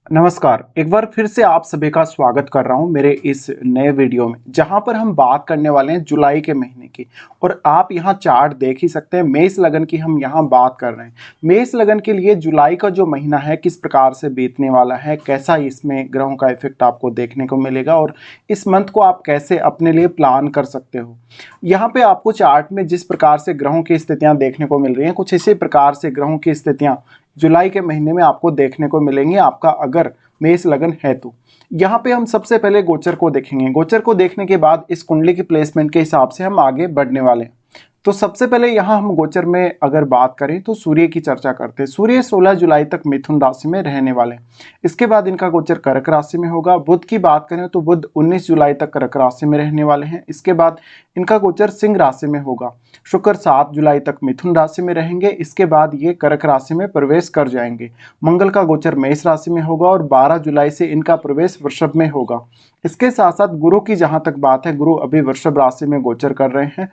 नमस्कार, एक बार फिर से आप सभी का स्वागत कर रहा हूँ मेरे इस नए वीडियो में, जहाँ पर हम बात करने वाले हैं जुलाई के महीने की। और आप यहाँ चार्ट देख ही सकते हैं, मेष लगन की हम यहाँ बात कर रहे हैं। मेष लगन के लिए जुलाई का जो महीना है किस प्रकार से बीतने वाला है, कैसा इसमें ग्रहों का इफेक्ट आपको देखने को मिलेगा और इस मंथ को आप कैसे अपने लिए प्लान कर सकते हो। यहाँ पे आपको चार्ट में जिस प्रकार से ग्रहों की स्थितियाँ देखने को मिल रही हैं, कुछ इसी प्रकार से ग्रहों की स्थितियाँ जुलाई के महीने में आपको देखने को मिलेंगी, आपका अगर मेष लगन है तो। यहाँ पे हम सबसे पहले गोचर को देखेंगे। गोचर को देखने के बाद इस कुंडली की प्लेसमेंट के हिसाब से हम आगे बढ़ने वाले हैं। तो सबसे पहले यहाँ हम गोचर में अगर बात करें तो सूर्य की चर्चा करते हैं। सूर्य 16 जुलाई तक मिथुन राशि में रहने वाले हैं। इसके बाद इनका गोचर कर्क राशि में होगा। बुध की बात करें तो बुध 19 जुलाई तक कर्क राशि में रहने वाले हैं। इसके बाद इनका गोचर सिंह राशि में होगा। शुक्र 7 जुलाई तक मिथुन राशि में रहेंगे। इसके बाद ये कर्क राशि में प्रवेश कर जाएंगे। मंगल का गोचर मेष राशि में होगा और 12 जुलाई से इनका प्रवेश वृषभ में होगा। इसके साथ साथ गुरु की जहां तक बात है, गुरु अभी वृषभ राशि में गोचर कर रहे हैं।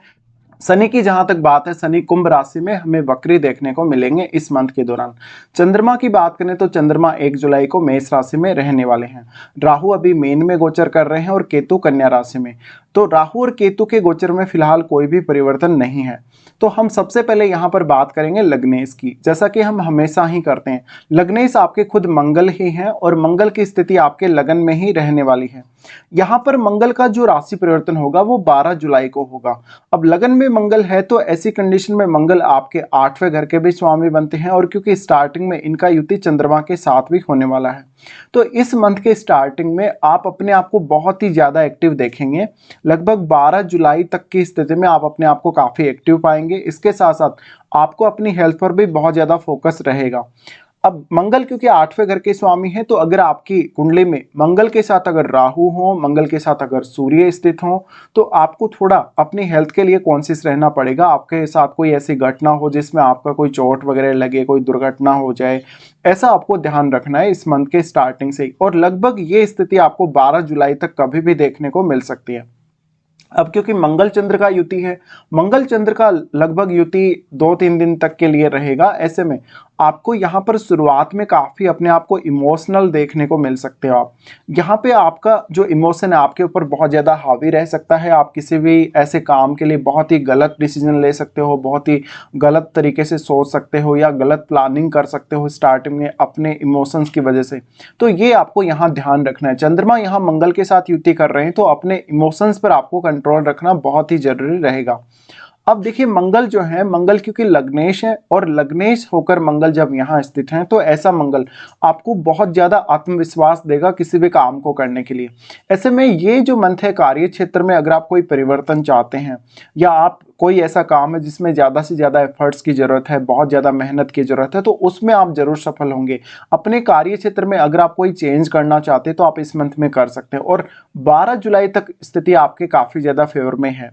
शनि की जहां तक बात है, शनि कुंभ राशि में हमें वक्री देखने को मिलेंगे इस मंथ के दौरान। चंद्रमा की बात करें तो चंद्रमा 1 जुलाई को मेष राशि में रहने वाले हैं। राहु अभी मीन में गोचर कर रहे हैं और केतु कन्या राशि में। तो राहु और केतु के गोचर में फिलहाल कोई भी परिवर्तन नहीं है। तो हम सबसे पहले यहाँ पर बात करेंगे लग्नेश की, जैसा कि हम हमेशा ही करते हैं। लग्नेश आपके खुद मंगल ही हैं और मंगल की स्थिति आपके लगन में ही रहने वाली है। यहाँ पर मंगल का जो राशि परिवर्तन होगा वो 12 जुलाई को होगा। अब लगन में मंगल है तो ऐसी कंडीशन में मंगल आपके 8वें घर के भी स्वामी बनते हैं, और क्योंकि स्टार्टिंग में इनका युति चंद्रमा के साथ भी होने वाला है, तो इस मंथ के स्टार्टिंग में आप अपने आप को बहुत ही ज्यादा एक्टिव देखेंगे। लगभग 12 जुलाई तक की स्थिति में आप अपने आप को काफी एक्टिव पाएंगे। इसके साथ साथ आपको अपनी हेल्थ पर भी बहुत ज्यादा फोकस रहेगा। अब मंगल क्योंकि 8वें घर के स्वामी हैं, तो अगर आपकी कुंडली में मंगल के साथ अगर राहु हो, मंगल के साथ अगर सूर्य स्थित हो, तो आपको थोड़ा अपनी हेल्थ के लिए कॉन्शियस रहना पड़ेगा। आपके साथ कोई ऐसी घटना हो जिसमें आपका कोई चोट वगैरह लगे, कोई दुर्घटना हो जाए, ऐसा आपको ध्यान रखना है इस मंथ के स्टार्टिंग से ही। और लगभग ये स्थिति आपको 12 जुलाई तक कभी भी देखने को मिल सकती है। अब क्योंकि मंगल चंद्र का युति है, मंगल चंद्र का लगभग युति 2-3 दिन तक के लिए रहेगा। ऐसे में आपको यहाँ पर शुरुआत में काफी अपने आप को इमोशनल देखने को मिल सकते हो। आप यहाँ पे आपका जो इमोशन है आपके ऊपर बहुत ज्यादा हावी रह सकता है। आप किसी भी ऐसे काम के लिए बहुत ही गलत डिसीजन ले सकते हो, बहुत ही गलत तरीके से सोच सकते हो या गलत प्लानिंग कर सकते हो स्टार्टिंग में अपने इमोशंस की वजह से। तो ये आपको यहाँ ध्यान रखना है। चंद्रमा यहाँ मंगल के साथ युति कर रहे हैं, तो अपने इमोशंस पर आपको कंट्रोल रखना बहुत ही जरूरी रहेगा। अब देखिए मंगल जो है, मंगल क्योंकि लग्नेश है और लग्नेश होकर मंगल जब यहाँ स्थित हैं, तो ऐसा मंगल आपको बहुत ज्यादा आत्मविश्वास देगा किसी भी काम को करने के लिए। ऐसे में ये जो मंथ है, कार्य क्षेत्र में अगर आप कोई परिवर्तन चाहते हैं या आप कोई ऐसा काम है जिसमें ज्यादा से ज्यादा एफर्ट्स की जरूरत है, बहुत ज्यादा मेहनत की जरूरत है, तो उसमें आप जरूर सफल होंगे। अपने कार्य क्षेत्र में अगर आप कोई चेंज करना चाहते हैं तो आप इस मंथ में कर सकते हैं। और 12 जुलाई तक स्थिति आपके काफी ज्यादा फेवर में है।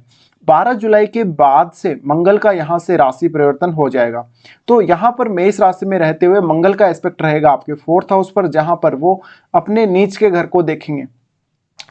12 जुलाई के बाद से मंगल का यहां से राशि परिवर्तन हो जाएगा। तो यहां पर मेष राशि में रहते हुए मंगल का एस्पेक्ट रहेगा आपके 4th हाउस पर, जहां पर वो अपने नीच के घर को देखेंगे।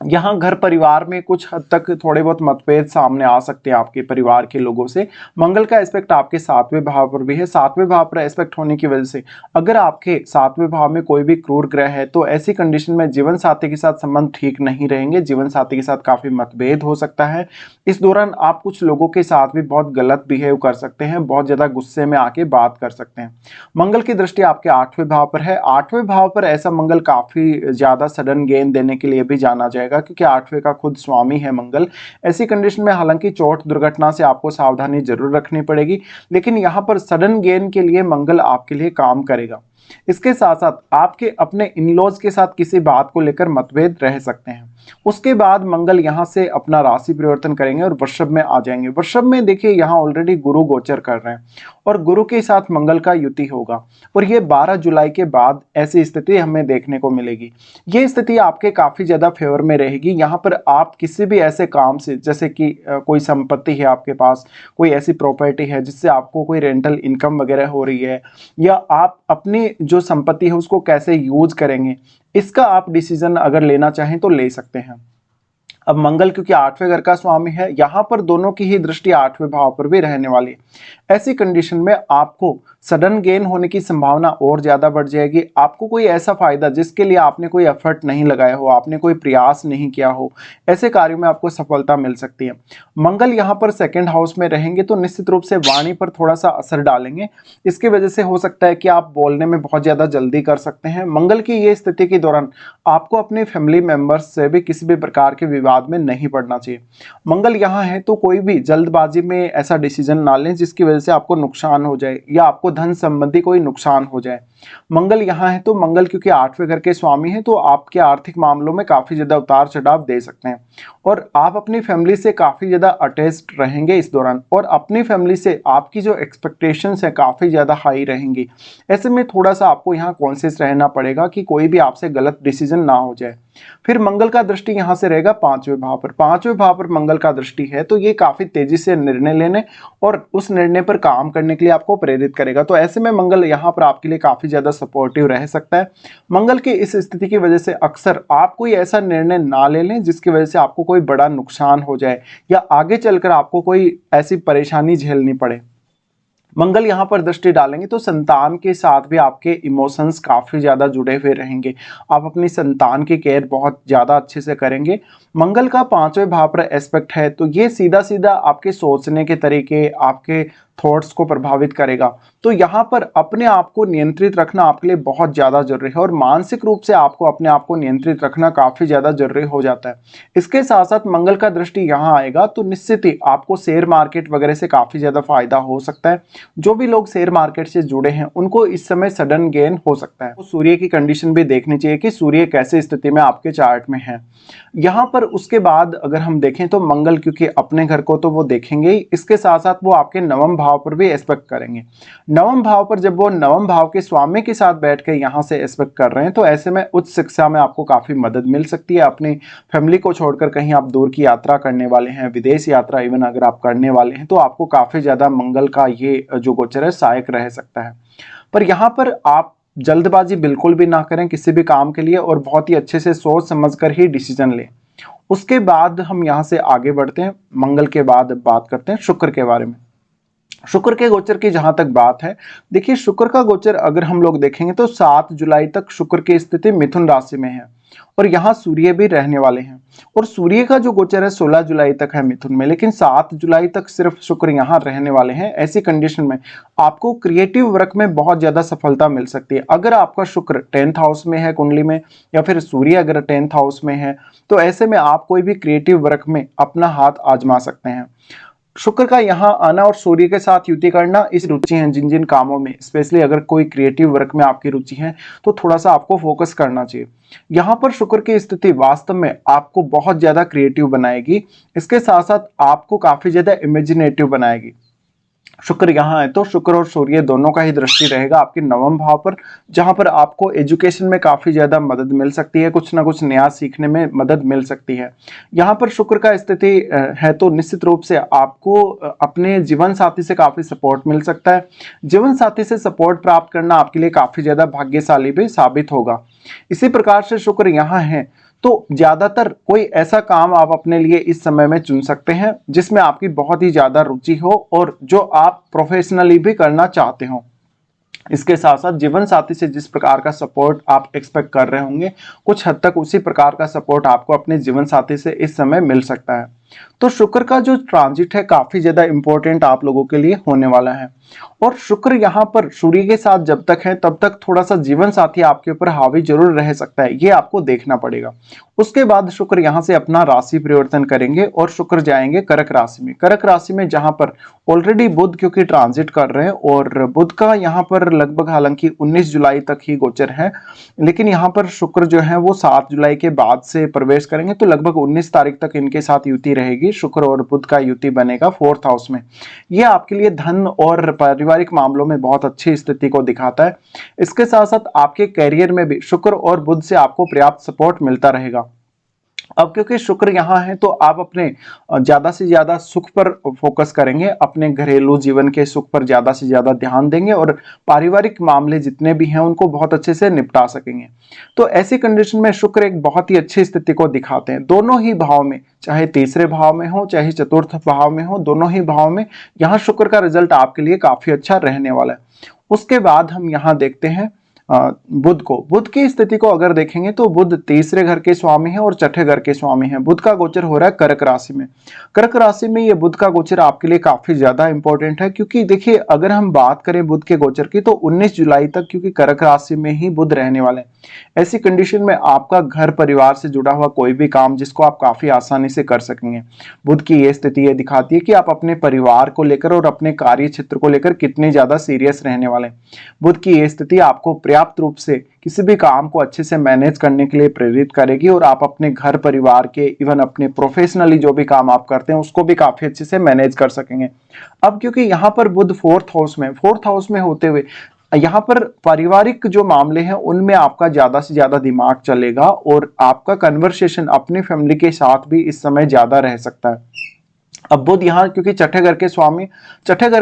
यहाँ घर परिवार में कुछ हद तक थोड़े बहुत मतभेद सामने आ सकते हैं आपके परिवार के लोगों से। मंगल का एस्पेक्ट आपके 7वें भाव पर भी है। 7वें भाव पर एस्पेक्ट होने की वजह से अगर आपके 7वें भाव में कोई भी क्रूर ग्रह है, तो ऐसी कंडीशन में जीवन साथी के साथ संबंध ठीक नहीं रहेंगे। जीवन साथी के साथ काफी मतभेद हो सकता है। इस दौरान आप कुछ लोगों के साथ भी बहुत गलत बिहेव कर सकते हैं, बहुत ज्यादा गुस्से में आके बात कर सकते हैं। मंगल की दृष्टि आपके 8वें भाव पर है। 8वें भाव पर ऐसा मंगल काफी ज्यादा सडन गेन देने के लिए भी जाना जाएगा, क्योंकि 8वें का खुद स्वामी है मंगल। ऐसी कंडीशन में हालांकि चोट दुर्घटना से आपको सावधानी जरूर रखनी पड़ेगी, लेकिन यहां पर सडन गेन के लिए मंगल आपके लिए काम करेगा। इसके साथ साथ आपके अपने इन-लॉज के साथ किसी बात को लेकर मतभेद रह सकते हैं। उसके बाद मंगल यहां से अपना राशि परिवर्तन करेंगे और वृषभ में आ जाएंगे। वृषभ में देखिए यहां ऑलरेडी गुरु गोचर कर रहे हैं और गुरु के साथ मंगल का युति होगा, और ये 12 जुलाई के बाद ऐसी स्थिति हमें देखने को मिलेगी। ये स्थिति आपके काफी ज्यादा फेवर में रहेगी। यहाँ पर आप किसी भी ऐसे काम से, जैसे कि कोई संपत्ति है आपके पास, कोई ऐसी प्रॉपर्टी है जिससे आपको कोई रेंटल इनकम वगैरह हो रही है, या आप अपनी जो संपत्ति है उसको कैसे यूज करेंगे, इसका आप डिसीजन अगर लेना चाहें तो ले सकते हैं। अब मंगल क्योंकि 8वें घर का स्वामी है, यहां पर दोनों की ही दृष्टि 8वें भाव पर भी रहने वाली है। ऐसी कंडीशन में आपको सडन गेन होने की संभावना और ज्यादा बढ़ जाएगी। आपको कोई ऐसा फायदा जिसके लिए आपने कोई एफर्ट नहीं लगाया हो, आपने कोई प्रयास नहीं किया हो, ऐसे कार्यों में आपको सफलता मिल सकती है। मंगल यहाँ पर सेकंड हाउस में रहेंगे तो निश्चित रूप से वाणी पर थोड़ा सा असर डालेंगे। इसकी वजह से हो सकता है कि आप बोलने में बहुत ज्यादा जल्दी कर सकते हैं। मंगल की ये स्थिति के दौरान आपको अपने फैमिली मेंबर्स से भी किसी भी प्रकार के विवाद में नहीं पड़ना चाहिए। मंगल यहाँ है तो कोई भी जल्दबाजी में ऐसा डिसीजन ना लें जिसकी वजह से आपको नुकसान हो जाए या आपको धन संबंधी कोई नुकसान हो जाए। मंगल यहाँ है तो मंगल क्योंकि 8वें घर के स्वामी हैं तो आपके आर्थिक मामलों में काफी ज्यादा उतार चढ़ाव दे सकते हैं और आप अपनी फैमिली से काफी ज्यादा अटैच्ड रहेंगे इस दौरान और अपनी फैमिली से आपकी जो एक्सपेक्टेशंस है काफी ज्यादा हाई रहेंगी। ऐसे में थोड़ा सा आपको यहाँ कॉन्शियस रहना पड़ेगा कि कोई भी आपसे गलत डिसीजन ना हो जाए। फिर मंगल का दृष्टि यहां से रहेगा 5वें भाव पर। 5वें भाव पर मंगल का दृष्टि है तो ये काफी तेजी से निर्णय लेने और उस निर्णय पर काम करने के लिए आपको प्रेरित करेगा। तो ऐसे में मंगल यहाँ पर आपके लिए काफी ज्यादा सपोर्टिव रह सकता है। मंगल की इस स्थिति की वजह से अक्सर आप कोई ऐसा निर्णय ना ले लें जिसकी वजह से आपको कोई बड़ा नुकसान हो जाए या आगे चलकर आपको कोई ऐसी परेशानी झेलनी पड़े। मंगल यहाँ पर दृष्टि डालेंगे तो संतान के साथ भी आपके इमोशंस काफी ज्यादा जुड़े हुए रहेंगे। आप अपनी संतान की केयर बहुत ज्यादा अच्छे से करेंगे। मंगल का 5वें भाव पर एस्पेक्ट है तो ये सीधा सीधा आपके सोचने के तरीके, आपके थॉट्स को प्रभावित करेगा। तो यहाँ पर अपने आप को नियंत्रित रखना आपके लिए बहुत ज्यादा जरूरी है और मानसिक रूप से आपको अपने आप को नियंत्रित रखना काफी ज्यादा जरूरी हो जाता है। इसके साथ साथ मंगल का दृष्टि यहाँ आएगा तो निश्चित ही आपको शेयर मार्केट वगैरह से काफी ज्यादा फायदा हो सकता है। जो भी लोग शेयर मार्केट से जुड़े हैं उनको इस समय सडन गेन हो सकता है। तो सूर्य की कंडीशन भी देखनी चाहिए कि सूर्य कैसे स्थिति में आपके चार्ट में है। यहाँ पर उसके बाद अगर हम देखें तो मंगल क्योंकि अपने घर को तो वो देखेंगे ही, इसके साथ साथ वो आपके नवम भाव पर भी एस्पेक्ट करेंगे। नवम भाव पर जब वो नवम भाव के स्वामी के साथ बैठ के यहाँ से एस्पेक्ट कर रहे हैं तो ऐसे में उच्च शिक्षा में आपको काफी मदद मिल सकती है। अपनी फैमिली को छोड़कर कहीं आप दूर की यात्रा करने वाले हैं, विदेश यात्रा इवन अगर आप करने वाले हैं तो आपको काफी ज्यादा मंगल का ये जो गोचर है सहायक रह सकता है। पर यहाँ पर आप जल्दबाजी बिल्कुल भी ना करें किसी भी काम के लिए और बहुत ही अच्छे से सोच समझकर ही डिसीजन लें। उसके बाद हम यहाँ से आगे बढ़ते हैं। मंगल के बाद बात करते हैं शुक्र के बारे में। शुक्र के गोचर की जहां तक बात है, देखिए शुक्र का गोचर अगर हम लोग देखेंगे तो 7 जुलाई तक शुक्र की स्थिति मिथुन राशि में है और यहाँ सूर्य भी रहने वाले हैं और सूर्य का जो गोचर है 16 जुलाई तक है मिथुन में, लेकिन 7 जुलाई तक सिर्फ शुक्र यहाँ रहने वाले हैं। ऐसी कंडीशन में आपको क्रिएटिव वर्क में बहुत ज्यादा सफलता मिल सकती है। अगर आपका शुक्र 10th हाउस में है कुंडली में या फिर सूर्य अगर 10th हाउस में है तो ऐसे में आप कोई भी क्रिएटिव वर्क में अपना हाथ आजमा सकते हैं। शुक्र का यहाँ आना और सूर्य के साथ युति करना इस रुचि है जिन जिन कामों में, स्पेशली अगर कोई क्रिएटिव वर्क में आपकी रुचि है तो थोड़ा सा आपको फोकस करना चाहिए। यहाँ पर शुक्र की स्थिति वास्तव में आपको बहुत ज्यादा क्रिएटिव बनाएगी, इसके साथ साथ आपको काफी ज्यादा इमेजिनेटिव बनाएगी। शुक्र यहाँ है तो शुक्र और सूर्य दोनों का ही दृष्टि रहेगा आपके नवम भाव पर, जहां पर आपको एजुकेशन में काफी ज्यादा मदद मिल सकती है, कुछ ना कुछ नया सीखने में मदद मिल सकती है। यहाँ पर शुक्र का स्थिति है तो निश्चित रूप से आपको अपने जीवन साथी से काफी सपोर्ट मिल सकता है। जीवन साथी से सपोर्ट प्राप्त करना आपके लिए काफी ज्यादा भाग्यशाली भी साबित होगा। इसी प्रकार से शुक्र यहाँ है तो ज्यादातर कोई ऐसा काम आप अपने लिए इस समय में चुन सकते हैं जिसमें आपकी बहुत ही ज्यादा रुचि हो और जो आप प्रोफेशनली भी करना चाहते हो। इसके साथ साथ जीवन साथी से जिस प्रकार का सपोर्ट आप एक्सपेक्ट कर रहे होंगे कुछ हद तक उसी प्रकार का सपोर्ट आपको अपने जीवन साथी से इस समय मिल सकता है। तो शुक्र का जो ट्रांजिट है काफी ज्यादा इंपॉर्टेंट आप लोगों के लिए होने वाला है और शुक्र यहाँ पर सूर्य के साथ जब तक है तब तक थोड़ा सा जीवन साथी आपके ऊपर हावी जरूर रह सकता है, ये आपको देखना पड़ेगा। उसके बाद शुक्र यहाँ से अपना राशि परिवर्तन करेंगे और शुक्र जाएंगे कर्क राशि में। कर्क राशि में जहां पर ऑलरेडी बुध क्योंकि ट्रांजिट कर रहे हैं और बुध का यहाँ पर लगभग हालांकि 19 जुलाई तक ही गोचर है, लेकिन यहाँ पर शुक्र जो है वो 7 जुलाई के बाद से प्रवेश करेंगे तो लगभग 19 तारीख तक इनके साथ युति रहेगी। शुक्र और बुध का युति बनेगा 4th हाउस में। यह आपके लिए धन और पारिवारिक मामलों में बहुत अच्छी स्थिति को दिखाता है। इसके साथ साथ आपके कैरियर में भी शुक्र और बुध से आपको पर्याप्त सपोर्ट मिलता रहेगा। अब क्योंकि शुक्र यहाँ है तो आप अपने ज्यादा से ज्यादा सुख पर फोकस करेंगे, अपने घरेलू जीवन के सुख पर ज्यादा से ज्यादा ध्यान देंगे और पारिवारिक मामले जितने भी हैं उनको बहुत अच्छे से निपटा सकेंगे। तो ऐसी कंडीशन में शुक्र एक बहुत ही अच्छी स्थिति को दिखाते हैं दोनों ही भाव में, चाहे तीसरे भाव में हो चाहे चतुर्थ भाव में हो, दोनों ही भाव में यहाँ शुक्र का रिजल्ट आपके लिए काफी अच्छा रहने वाला है। उसके बाद हम यहाँ देखते हैं बुध की स्थिति को अगर देखेंगे तो बुध तीसरे घर के स्वामी है और छठे घर के स्वामी है। बुध का गोचर हो रहा है कर्क राशि में। कर्क राशि में ये बुध का गोचर आपके लिए काफी ज्यादा इंपॉर्टेंट है, क्योंकि देखिए अगर हम बात करें बुध के गोचर की तो 19 जुलाई तक क्योंकि कर्क राशि में ही बुध रहने वाले हैं, ऐसी कंडीशन में आपका घर परिवार से जुड़ा हुआ कोई भी काम जिसको आप काफी आसानी से कर सकेंगे। बुध की ये स्थिति ये दिखाती है कि आप अपने परिवार को लेकर और अपने कार्य क्षेत्र को लेकर कितने ज्यादा सीरियस रहने वाले हैं। बुध की ये स्थिति आपको पर्याप्त रूप से किसी भी काम को अच्छे से मैनेज करने के लिए प्रेरित करेगी और आप अपने घर परिवार के इवन अपने प्रोफेशनली जो भी काम आप करते हैं उसको भी काफी अच्छे से मैनेज कर सकेंगे। अब क्योंकि यहाँ पर बुध फोर्थ हाउस में होते हुए यहाँ पर पारिवारिक जो मामले हैं उनमें आपका ज्यादा से ज्यादा दिमाग चलेगा और आपका कन्वर्सेशन अपनी फैमिली के साथ भी इस समय ज्यादा रह सकता है। अब बुध यहाँ क्योंकि छठे घर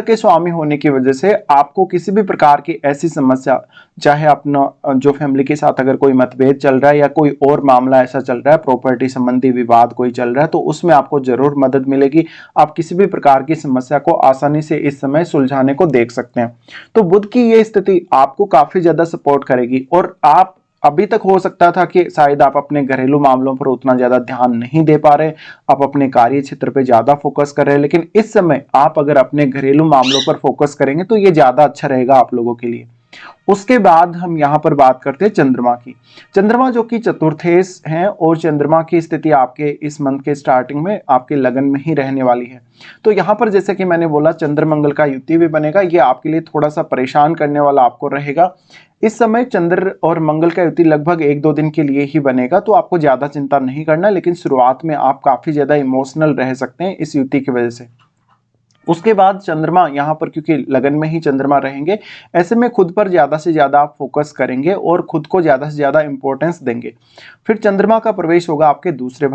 के स्वामी होने की वजह से आपको किसी भी प्रकार की ऐसी समस्या, चाहे अपना जो फैमिली के साथ अगर कोई मतभेद चल रहा है या कोई और मामला ऐसा चल रहा है, प्रॉपर्टी संबंधी विवाद कोई चल रहा है, तो उसमें आपको जरूर मदद मिलेगी। आप किसी भी प्रकार की समस्या को आसानी से इस समय सुलझाने को देख सकते हैं। तो बुध की ये स्थिति आपको काफी ज्यादा सपोर्ट करेगी और आप अभी तक हो सकता था कि शायद आप अपने घरेलू मामलों पर उतना ज्यादा ध्यान नहीं दे पा रहे, आप अपने कार्य क्षेत्र पे ज्यादा फोकस कर रहे हैं, लेकिन इस समय आप अगर अपने घरेलू मामलों पर फोकस करेंगे तो ये ज्यादा अच्छा रहेगा आप लोगों के लिए। उसके बाद हम यहाँ पर बात करते हैं चंद्रमा की। चंद्रमा जो कि चतुर्थेश हैं और चंद्रमा की स्थिति आपके इस मंथ के स्टार्टिंग में आपके लगन में ही रहने वाली है। तो यहाँ पर जैसे कि मैंने बोला चंद्र मंगल का युति भी बनेगा, ये आपके लिए थोड़ा सा परेशान करने वाला आपको रहेगा। इस समय चंद्र और मंगल का युति लगभग 1-2 दिन के लिए ही बनेगा, तो आपको ज्यादा चिंता नहीं करना, लेकिन शुरुआत में आप काफी ज्यादा इमोशनल रह सकते हैं इस युति की वजह से। उसके बाद चंद्रमा यहाँ पर क्योंकि लगन में ही चंद्रमा रहेंगे, ऐसे में खुद पर ज्यादा से ज्यादा आप फोकस करेंगे और खुद को ज्यादा से ज्यादा इंपॉर्टेंस देंगे। फिर चंद्रमा का प्रवेश होगा आपके दूसरे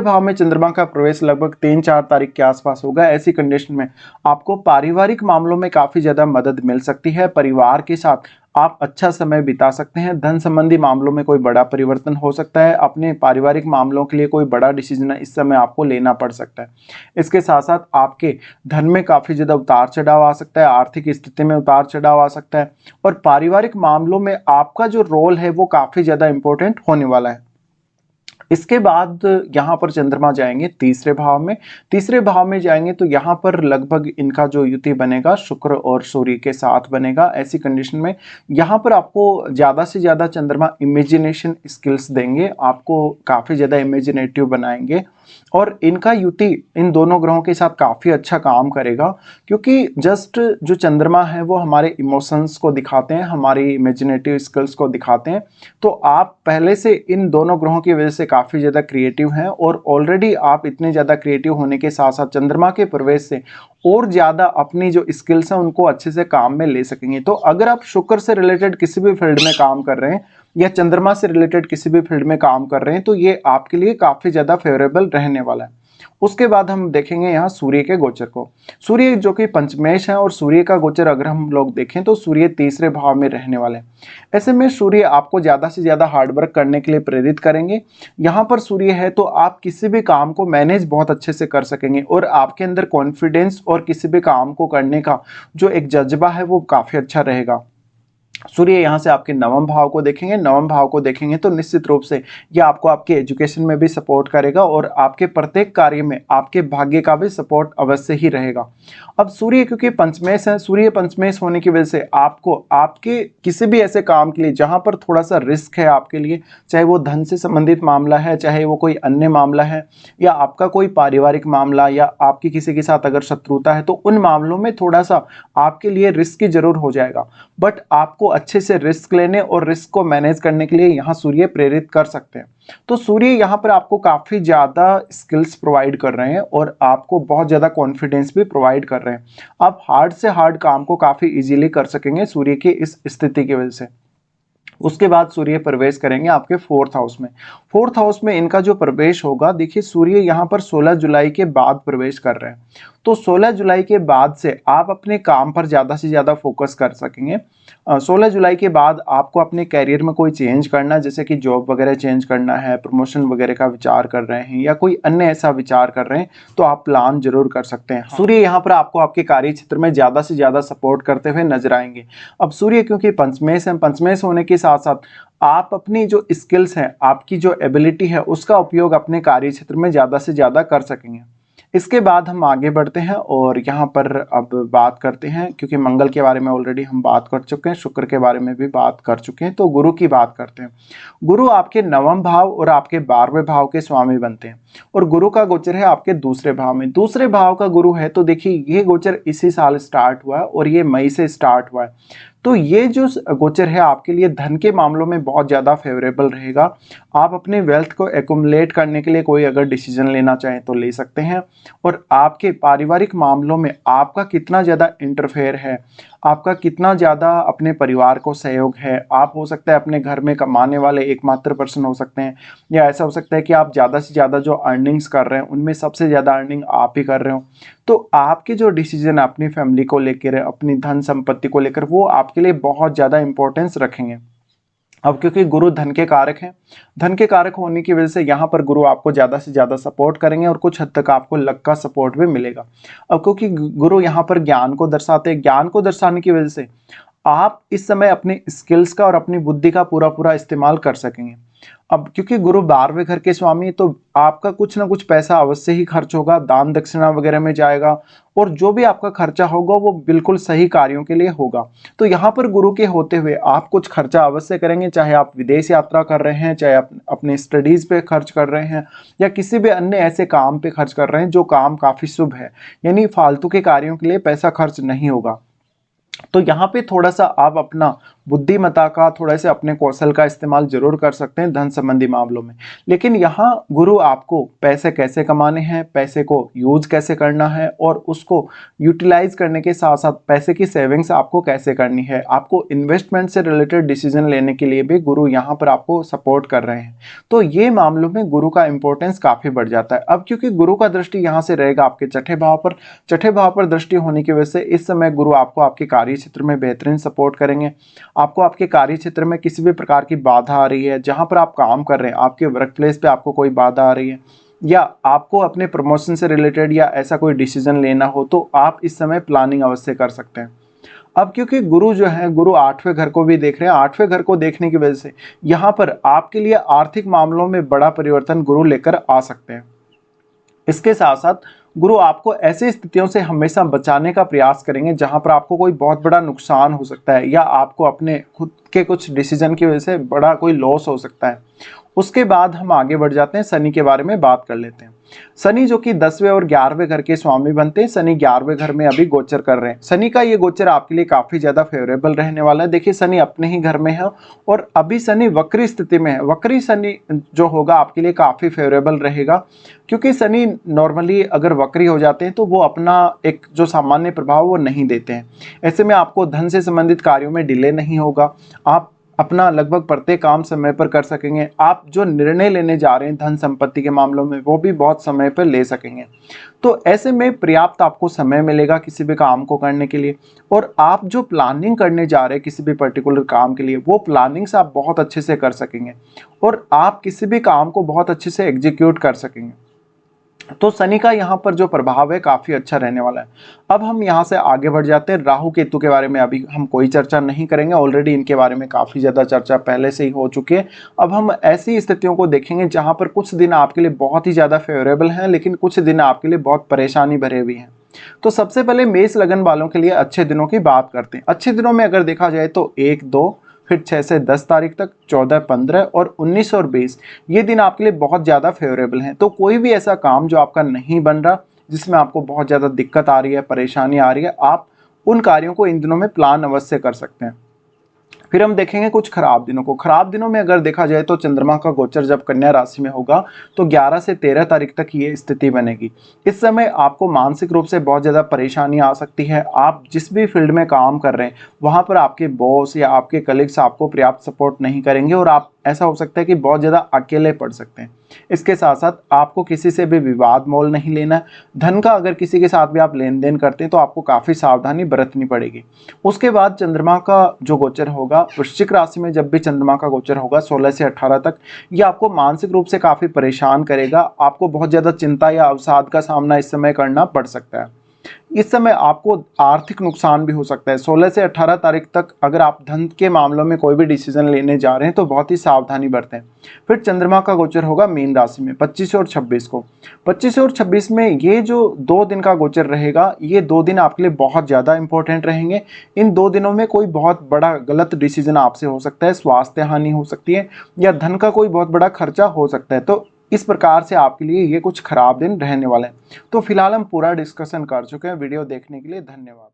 भाव में चंद्रमा का प्रवेश लगभग 3-4 तारीख के आसपास होगा। ऐसी कंडीशन में आपको पारिवारिक मामलों में काफी ज्यादा मदद मिल सकती है, परिवार के साथ आप अच्छा समय बिता सकते हैं। धन संबंधी मामलों में कोई बड़ा परिवर्तन हो सकता है, अपने पारिवारिक मामलों के लिए कोई बड़ा डिसीजन इस समय आपको लेना पड़ सकता है। इसके साथ साथ आपके धन में काफी ज्यादा उतार चढ़ाव आ सकता है, आर्थिक स्थिति में उतार चढ़ाव आ सकता है और पारिवारिक मामलों में आपका जो रोल है वो काफी ज्यादा इंपॉर्टेंट होने वाला है। इसके बाद यहाँ पर चंद्रमा जाएंगे तीसरे भाव में जाएंगे तो यहाँ पर लगभग इनका जो युति बनेगा शुक्र और सूर्य के साथ बनेगा। ऐसी कंडीशन में यहाँ पर आपको ज्यादा से ज्यादा चंद्रमा इमेजिनेशन स्किल्स देंगे, आपको काफी ज्यादा इमेजिनेटिव बनाएंगे और इनका युति इन दोनों ग्रहों के साथ काफी अच्छा काम करेगा, क्योंकि जस्ट जो चंद्रमा है वो हमारे इमोशंस को दिखाते हैं, हमारी इमेजिनेटिव स्किल्स को दिखाते हैं। तो आप पहले से इन दोनों ग्रहों की वजह से काफी ज्यादा क्रिएटिव हैं और ऑलरेडी आप इतने ज्यादा क्रिएटिव होने के साथ साथ चंद्रमा के प्रवेश से और ज्यादा अपनी जो स्किल्स हैं उनको अच्छे से काम में ले सकेंगे। तो अगर आप शुक्र से रिलेटेड किसी भी फील्ड में काम कर रहे हैं या चंद्रमा से रिलेटेड किसी भी फील्ड में काम कर रहे हैं तो ये आपके लिए काफी ज्यादा फेवरेबल रहने वाला है। उसके बाद हम देखेंगे यहाँ सूर्य के गोचर को। सूर्य जो कि पंचमेश है और सूर्य का गोचर अगर हम लोग देखें तो सूर्य तीसरे भाव में रहने वाले हैं। ऐसे में सूर्य आपको ज्यादा से ज्यादा हार्डवर्क करने के लिए प्रेरित करेंगे। यहाँ पर सूर्य है तो आप किसी भी काम को मैनेज बहुत अच्छे से कर सकेंगे और आपके अंदर कॉन्फिडेंस और किसी भी काम को करने का जो एक जज्बा है वो काफी अच्छा रहेगा। सूर्य यहाँ से आपके नवम भाव को देखेंगे तो निश्चित रूप से यह आपको आपके एजुकेशन में भी सपोर्ट करेगा और आपके प्रत्येक कार्य में आपके भाग्य का भी सपोर्ट अवश्य ही रहेगा। अब सूर्य क्योंकि पंचमेश है, सूर्य पंचमेश होने की वजह से आपको आपके किसी भी ऐसे काम के लिए जहां पर थोड़ा सा रिस्क है आपके लिए, चाहे वो धन से संबंधित मामला है, चाहे वो कोई अन्य मामला है या आपका कोई पारिवारिक मामला या आपकी किसी के साथ अगर शत्रुता है, तो उन मामलों में थोड़ा सा आपके लिए रिस्की जरूर हो जाएगा, बट आपको अच्छे से रिस्क लेने और रिस्क को मैनेज करने के लिए यहाँ सूर्य प्रेरित कर सकते हैं। तो सूर्य यहाँ पर आपको काफी ज्यादा स्किल्स प्रोवाइड कर रहे हैं और आपको बहुत ज्यादा कॉन्फिडेंस भी प्रोवाइड कर रहे हैं। आप हार्ड से हार्ड काम को काफी इजीली कर सकेंगे सूर्य की इस स्थिति की वजह से। उसके बाद सूर्य प्रवेश करेंगे आपके 4th हाउस में। 4th हाउस में इनका जो प्रवेश होगा, देखिए सूर्य यहाँ पर 16 जुलाई के बाद प्रवेश कर रहे हैं। तो 16 जुलाई के बाद से आप अपने काम पर ज़्यादा से ज़्यादा फोकस कर सकेंगे। 16 जुलाई के बाद आपको अपने करियर में कोई चेंज करना है, जैसे कि जॉब वगैरह चेंज करना है, प्रमोशन वगैरह का विचार कर रहे हैं या कोई अन्य ऐसा विचार कर रहे हैं, तो आप प्लान जरूर कर सकते हैं। सूर्य यहाँ पर आपको आपके कार्य क्षेत्र में ज़्यादा से ज़्यादा सपोर्ट करते हुए नजर आएंगे। अब सूर्य क्योंकि पंचमेश है, पंचमेश होने के साथ साथ आप अपनी जो स्किल्स हैं, आपकी जो एबिलिटी है, उसका उपयोग अपने कार्य क्षेत्र में ज़्यादा से ज़्यादा कर सकेंगे। इसके बाद हम आगे बढ़ते हैं और यहाँ पर अब बात करते हैं, क्योंकि मंगल के बारे में ऑलरेडी हम बात कर चुके हैं, शुक्र के बारे में भी बात कर चुके हैं, तो गुरु की बात करते हैं। गुरु आपके 9वें भाव और आपके 12वें भाव के स्वामी बनते हैं और गुरु का गोचर है आपके दूसरे भाव में। दूसरे भाव का गुरु है, तो देखिए ये गोचर इसी साल स्टार्ट हुआ है और ये मई से स्टार्ट हुआ है। तो ये जो गोचर है आपके लिए धन के मामलों में बहुत ज़्यादा फेवरेबल रहेगा। आप अपने वेल्थ को एक्युमुलेट करने के लिए कोई अगर डिसीजन लेना चाहें तो ले सकते हैं। और आपके पारिवारिक मामलों में आपका कितना ज़्यादा इंटरफेयर है, आपका कितना ज़्यादा अपने परिवार को सहयोग है। आप हो सकता है अपने घर में कमाने वाले एकमात्र पर्सन हो सकते हैं, या ऐसा हो सकता है कि आप ज़्यादा से ज़्यादा जो अर्निंग्स कर रहे हैं उनमें सबसे ज़्यादा अर्निंग आप ही कर रहे हो। तो आपके जो डिसीजन अपनी फैमिली को लेकर, अपनी धन संपत्ति को लेकर, वो आपके लिए बहुत ज़्यादा इंपॉर्टेंस रखेंगे। अब क्योंकि गुरु धन के कारक हैं, धन के कारक होने की वजह से यहाँ पर गुरु आपको ज़्यादा से ज़्यादा सपोर्ट करेंगे और कुछ हद तक आपको लक का सपोर्ट भी मिलेगा। अब क्योंकि गुरु यहाँ पर ज्ञान को दर्शाते हैं, ज्ञान को दर्शाने की वजह से आप इस समय अपने स्किल्स का और अपनी बुद्धि का पूरा पूरा इस्तेमाल कर सकेंगे। अब क्योंकि गुरु 12वें घर के स्वामी, तो आपका कुछ ना कुछ पैसा अवश्य ही खर्च होगा, दान दक्षिणा वगैरह में जाएगा और जो भी आपका खर्चा होगा वो बिल्कुल सही कार्यों के लिए होगा। तो यहाँ पर गुरु के होते हुए आप कुछ खर्चा अवश्य करेंगे, चाहे आप विदेश यात्रा कर रहे हैं, चाहे आप अपने स्टडीज पे खर्च कर रहे हैं या किसी भी अन्य ऐसे काम पे खर्च कर रहे हैं जो काम काफी शुभ है, यानी फालतू के कार्यों के लिए पैसा खर्च नहीं होगा। तो यहाँ पे थोड़ा सा आप अपना बुद्धिमत्ता का, थोड़ा सा अपने कौशल का इस्तेमाल जरूर कर सकते हैं धन संबंधी मामलों में। लेकिन यहाँ गुरु आपको पैसे कैसे कमाने हैं, पैसे को यूज कैसे करना है और उसको यूटिलाइज करने के साथ साथ पैसे की सेविंग्स आपको कैसे करनी है, आपको इन्वेस्टमेंट से रिलेटेड डिसीजन लेने के लिए भी गुरु यहाँ पर आपको सपोर्ट कर रहे हैं। तो ये मामलों में गुरु का इंपॉर्टेंस काफी बढ़ जाता है। अब क्योंकि गुरु का दृष्टि यहाँ से रहेगा आपके छठे भाव पर, छठे भाव पर दृष्टि होने की वजह से इस समय गुरु आपको आपके कार्य क्षेत्र में बेहतरीन सपोर्ट करेंगे। आपको आपके कार्य क्षेत्र में किसी भी प्रकार की बाधा आ रही है, जहां पर आप काम कर रहे हैं, आपके वर्क प्लेस पे आपको कोई बाधा आ रही है, या आपको अपने प्रमोशन से रिलेटेड या ऐसा कोई डिसीजन लेना हो, तो आप इस समय प्लानिंग अवश्य कर सकते हैं। अब क्योंकि गुरु जो है, गुरु 8वें घर को भी देख रहे हैं, 8वें घर को देखने की वजह से यहाँ पर आपके लिए आर्थिक मामलों में बड़ा परिवर्तन गुरु लेकर आ सकते हैं। इसके साथ साथ गुरु आपको ऐसी स्थितियों से हमेशा बचाने का प्रयास करेंगे जहां पर आपको कोई बहुत बड़ा नुकसान हो सकता है या आपको अपने खुद के कुछ डिसीजन की वजह से बड़ा कोई लॉस हो सकता है। उसके बाद हम आगे बढ़ जाते हैं, शनि के बारे में बात कर लेते हैं। शनि जो कि 10वें और 11वें घर के स्वामी बनते हैं, शनि 11वें घर में अभी गोचर कर रहे हैं। शनि का ये गोचर आपके लिए काफी ज्यादा फेवरेबल रहने वाला है। देखिए शनि अपने ही घर में है और अभी शनि वक्री स्थिति में है। वक्री शनि जो होगा आपके लिए काफी फेवरेबल रहेगा, क्योंकि शनि नॉर्मली अगर वक्री हो जाते हैं तो वो अपना एक जो सामान्य प्रभाव वो नहीं देते हैं। ऐसे में आपको धन से संबंधित कार्यों में डिले नहीं होगा, आप अपना लगभग प्रत्येक काम समय पर कर सकेंगे। आप जो निर्णय लेने जा रहे हैं धन संपत्ति के मामलों में, वो भी बहुत समय पर ले सकेंगे। तो ऐसे में पर्याप्त आपको समय मिलेगा किसी भी काम को करने के लिए, और आप जो प्लानिंग करने जा रहे हैं किसी भी पर्टिकुलर काम के लिए, वो प्लानिंग्स आप बहुत अच्छे से कर सकेंगे और आप किसी भी काम को बहुत अच्छे से एग्जीक्यूट कर सकेंगे। तो शनि का यहाँ पर जो प्रभाव है काफी अच्छा रहने वाला है। अब हम यहाँ से आगे बढ़ जाते हैं। राहु केतु के बारे में अभी हम कोई चर्चा नहीं करेंगे, ऑलरेडी इनके बारे में काफी ज्यादा चर्चा पहले से ही हो चुकी है। अब हम ऐसी स्थितियों को देखेंगे जहाँ पर कुछ दिन आपके लिए बहुत ही ज्यादा फेवरेबल हैं, लेकिन कुछ दिन आपके लिए बहुत परेशानी भरे हुए हैं। तो सबसे पहले मेष लगन वालों के लिए अच्छे दिनों की बात करते हैं। अच्छे दिनों में अगर देखा जाए तो 1, 2, फिर 6 से 10 तारीख तक, 14, 15 और 19 और 20 ये दिन आपके लिए बहुत ज़्यादा फेवरेबल हैं। तो कोई भी ऐसा काम जो आपका नहीं बन रहा, जिसमें आपको बहुत ज़्यादा दिक्कत आ रही है, परेशानी आ रही है, आप उन कार्यों को इन दिनों में प्लान अवश्य कर सकते हैं। फिर हम देखेंगे कुछ खराब दिनों को। खराब दिनों में अगर देखा जाए तो चंद्रमा का गोचर जब कन्या राशि में होगा तो 11 से 13 तारीख तक ये स्थिति बनेगी। इस समय आपको मानसिक रूप से बहुत ज़्यादा परेशानी आ सकती है। आप जिस भी फील्ड में काम कर रहे हैं वहाँ पर आपके बॉस या आपके कलीग्स आपको पर्याप्त सपोर्ट नहीं करेंगे और आप ऐसा हो सकता है कि बहुत ज़्यादा अकेले पड़ सकते हैं। इसके साथ साथ आपको किसी से भी विवाद मोल नहीं लेना। धन का अगर किसी के साथ भी आप लेन देन करते हैं तो आपको काफ़ी सावधानी बरतनी पड़ेगी। उसके बाद चंद्रमा का जो गोचर होगा वृश्चिक राशि में, जब भी चंद्रमा का गोचर होगा 16 से 18 तक, ये आपको मानसिक रूप से काफ़ी परेशान करेगा। आपको बहुत ज़्यादा चिंता या अवसाद का सामना इस समय करना पड़ सकता है। इस समय आपको आर्थिक नुकसान भी हो सकता है। 16 से 18 तारीख तक अगर आप धन के मामलों में कोई भी डिसीजन लेने जा रहे हैं तो बहुत ही सावधानी बरतें। फिर चंद्रमा का गोचर होगा मीन राशि में 25 और 26 को। 25 और 26 में ये जो 2 दिन का गोचर रहेगा, ये 2 दिन आपके लिए बहुत ज़्यादा इंपॉर्टेंट रहेंगे। इन 2 दिनों में कोई बहुत बड़ा गलत डिसीजन आपसे हो सकता है, स्वास्थ्य हानि हो सकती है या धन का कोई बहुत बड़ा खर्चा हो सकता है। तो इस प्रकार से आपके लिए ये कुछ खराब दिन रहने वाले हैं। तो फिलहाल हम पूरा डिस्कशन कर चुके हैं। वीडियो देखने के लिए धन्यवाद।